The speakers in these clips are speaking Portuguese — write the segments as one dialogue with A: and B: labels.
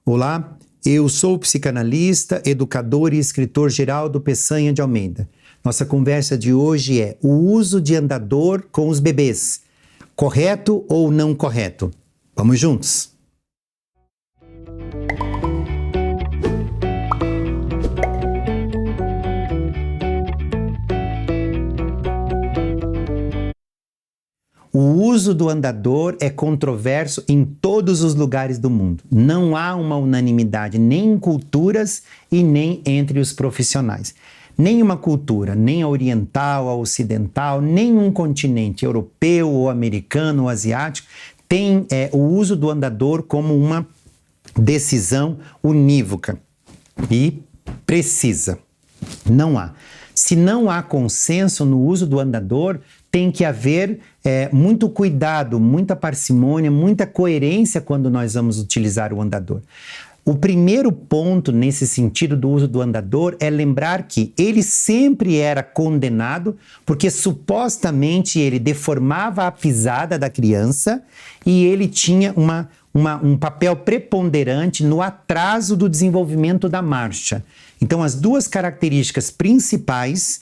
A: Olá, eu sou o psicanalista, educador e escritor Geraldo Peçanha de Almeida. Nossa conversa de hoje é o uso de andador com os bebês. Correto ou não correto? Vamos juntos! O uso do andador é controverso em todos os lugares do mundo. Não há uma unanimidade nem em culturas e nem entre os profissionais. Nenhuma cultura, nem a oriental, a ocidental, nenhum continente europeu ou americano ou asiático tem o uso do andador como uma decisão unívoca e precisa. Não há. Se não há consenso no uso do andador, tem que haver muito cuidado, muita parcimônia, muita coerência quando nós vamos utilizar o andador. O primeiro ponto nesse sentido do uso do andador é lembrar que ele sempre era condenado porque supostamente ele deformava a pisada da criança e ele tinha um papel preponderante no atraso do desenvolvimento da marcha. Então, as duas características principais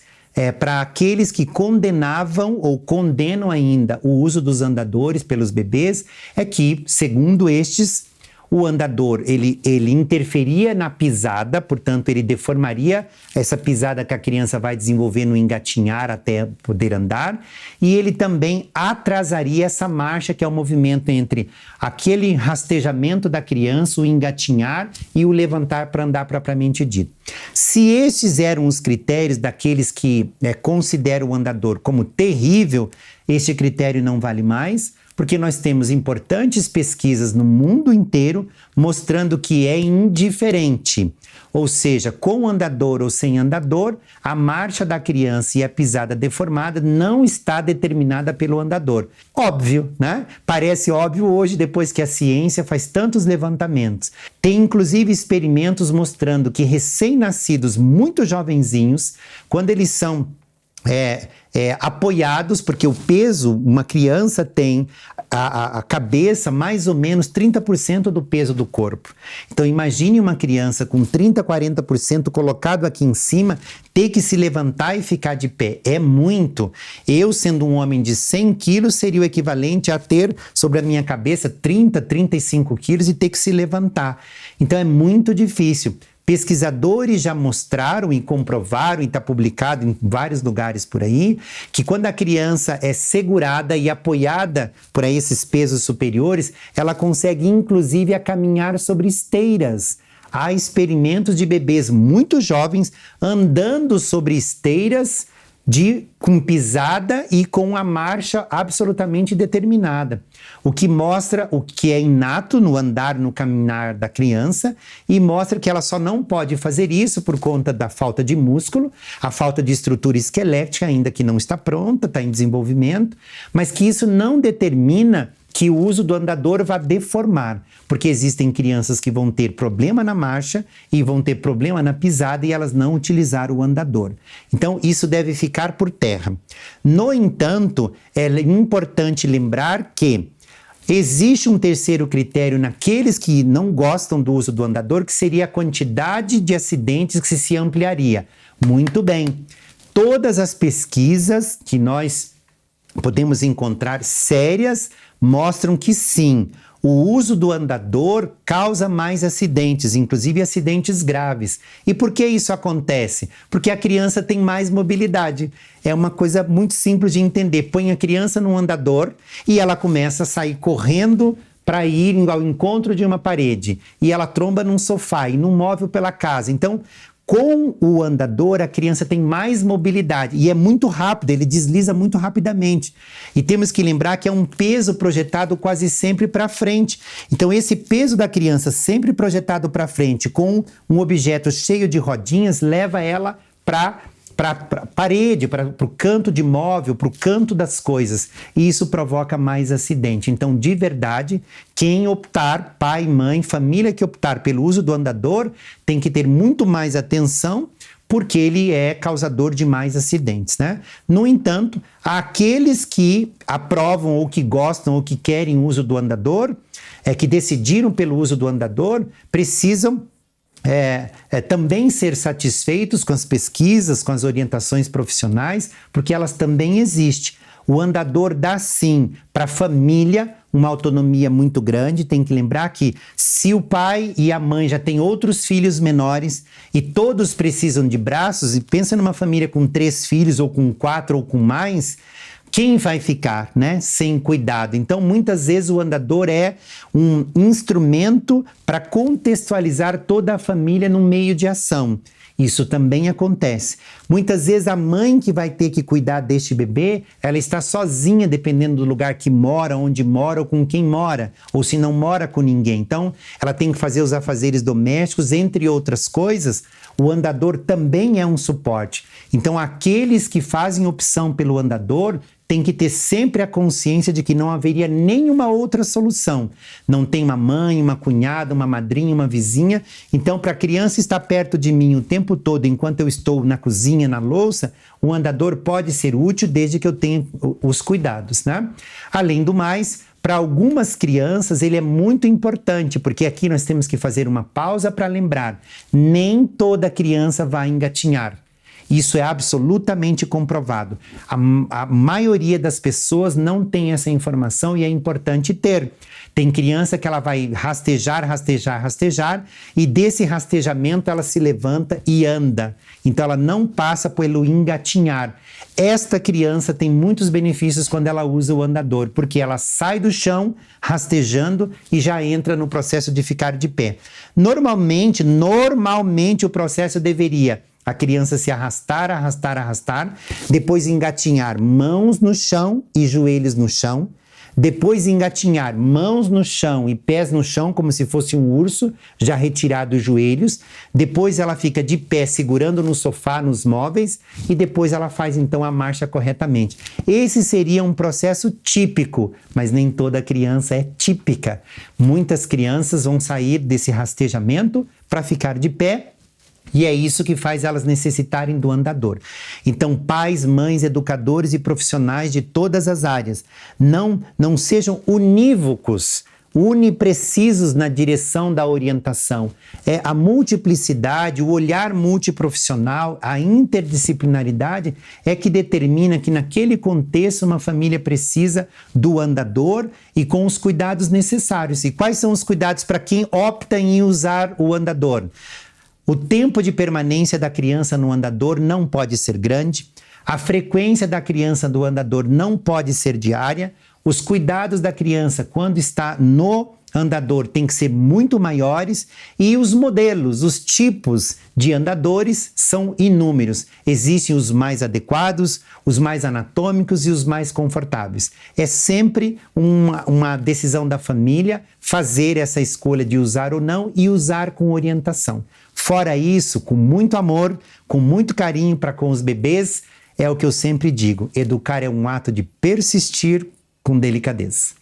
A: para aqueles que condenavam ou condenam ainda o uso dos andadores pelos bebês é que, segundo estes, o andador ele interferia na pisada, portanto ele deformaria essa pisada que a criança vai desenvolver no engatinhar até poder andar, e ele também atrasaria essa marcha que é o movimento entre aquele rastejamento da criança, o engatinhar e o levantar para andar propriamente dito. Se estes eram os critérios daqueles que consideram o andador como terrível, este critério não vale mais, porque nós temos importantes pesquisas no mundo inteiro mostrando que é indiferente. Ou seja, com andador ou sem andador, a marcha da criança e a pisada deformada não está determinada pelo andador. Óbvio, né? Parece óbvio hoje, depois que a ciência faz tantos levantamentos. Tem inclusive experimentos mostrando que recém-nascidos, muito jovenzinhos, quando eles são apoiados, porque o peso, uma criança tem a cabeça mais ou menos 30% do peso do corpo. Então imagine uma criança com 30%, 40% colocado aqui em cima, ter que se levantar e ficar de pé. É muito. Eu, sendo um homem de 100 quilos, seria o equivalente a ter sobre a minha cabeça 30, 35 quilos e ter que se levantar. Então é muito difícil. Pesquisadores já mostraram e comprovaram, e está publicado em vários lugares por aí, que quando a criança é segurada e apoiada por esses pesos superiores, ela consegue inclusive a caminhar sobre esteiras. Há experimentos de bebês muito jovens andando sobre esteiras com pisada e com a marcha absolutamente determinada. O que mostra o que é inato no andar, no caminhar da criança, e mostra que ela só não pode fazer isso por conta da falta de músculo, a falta de estrutura esquelética, ainda que não está pronta, está em desenvolvimento, mas que isso não determina que o uso do andador vai deformar, porque existem crianças que vão ter problema na marcha e vão ter problema na pisada e elas não utilizaram o andador. Então, isso deve ficar por terra. No entanto, é importante lembrar que existe um terceiro critério naqueles que não gostam do uso do andador, que seria a quantidade de acidentes que se ampliaria. Muito bem. Todas as pesquisas que nós podemos encontrar sérias mostram que sim, o uso do andador causa mais acidentes, inclusive acidentes graves. E por que isso acontece? Porque a criança tem mais mobilidade. É uma coisa muito simples de entender. Põe a criança num andador e ela começa a sair correndo para ir ao encontro de uma parede. E ela tromba num sofá e num móvel pela casa. Então, com o andador, a criança tem mais mobilidade e é muito rápido, ele desliza muito rapidamente. E temos que lembrar que é um peso projetado quase sempre para frente. Então, esse peso da criança sempre projetado para frente, com um objeto cheio de rodinhas, leva ela para a parede, para o canto de móvel, para o canto das coisas. E isso provoca mais acidente. Então, de verdade, quem optar, pai, mãe, família que optar pelo uso do andador, tem que ter muito mais atenção, porque ele é causador de mais acidentes, né? No entanto, aqueles que aprovam ou que gostam ou que querem o uso do andador, que decidiram pelo uso do andador precisam também ser satisfeitos com as pesquisas, com as orientações profissionais, porque elas também existem. O andador dá sim para a família uma autonomia muito grande. Tem que lembrar que se o pai e a mãe já têm outros filhos menores e todos precisam de braços, e pensa numa família com 3 filhos ou com 4 ou com mais, quem vai ficar, né, sem cuidado? Então, muitas vezes o andador é um instrumento para contextualizar toda a família num meio de ação. Isso também acontece. Muitas vezes a mãe que vai ter que cuidar deste bebê, ela está sozinha, dependendo do lugar que mora, onde mora ou com quem mora, ou se não mora com ninguém. Então, ela tem que fazer os afazeres domésticos, entre outras coisas. O andador também é um suporte. Então, aqueles que fazem opção pelo andador tem que ter sempre a consciência de que não haveria nenhuma outra solução. Não tem uma mãe, uma cunhada, uma madrinha, uma vizinha. Então, para a criança estar perto de mim o tempo todo, enquanto eu estou na cozinha, na louça, o andador pode ser útil desde que eu tenha os cuidados, né? Além do mais, para algumas crianças ele é muito importante, porque aqui nós temos que fazer uma pausa para lembrar, nem toda criança vai engatinhar. Isso é absolutamente comprovado. A maioria das pessoas não tem essa informação e é importante ter. Tem criança que ela vai rastejar, rastejar, rastejar, e desse rastejamento ela se levanta e anda. Então ela não passa pelo engatinhar. Esta criança tem muitos benefícios quando ela usa o andador, porque ela sai do chão rastejando e já entra no processo de ficar de pé. Normalmente o processo deveria a criança se arrastar, arrastar, arrastar, depois engatinhar mãos no chão e joelhos no chão, depois engatinhar mãos no chão e pés no chão, como se fosse um urso, já retirado os joelhos, depois ela fica de pé segurando no sofá, nos móveis, e depois ela faz então a marcha corretamente. Esse seria um processo típico, mas nem toda criança é típica. Muitas crianças vão sair desse rastejamento para ficar de pé, e é isso que faz elas necessitarem do andador. Então, pais, mães, educadores e profissionais de todas as áreas, não sejam unívocos, uniprecisos na direção da orientação. É a multiplicidade, o olhar multiprofissional, a interdisciplinaridade é que determina que naquele contexto uma família precisa do andador e com os cuidados necessários. E quais são os cuidados para quem opta em usar o andador? O tempo de permanência da criança no andador não pode ser grande, a frequência da criança do andador não pode ser diária, os cuidados da criança quando está no andador têm que ser muito maiores e os modelos, os tipos de andadores são inúmeros. Existem os mais adequados, os mais anatômicos e os mais confortáveis. É sempre uma decisão da família fazer essa escolha de usar ou não e usar com orientação. Fora isso, com muito amor, com muito carinho para com os bebês, é o que eu sempre digo, educar é um ato de persistir com delicadeza.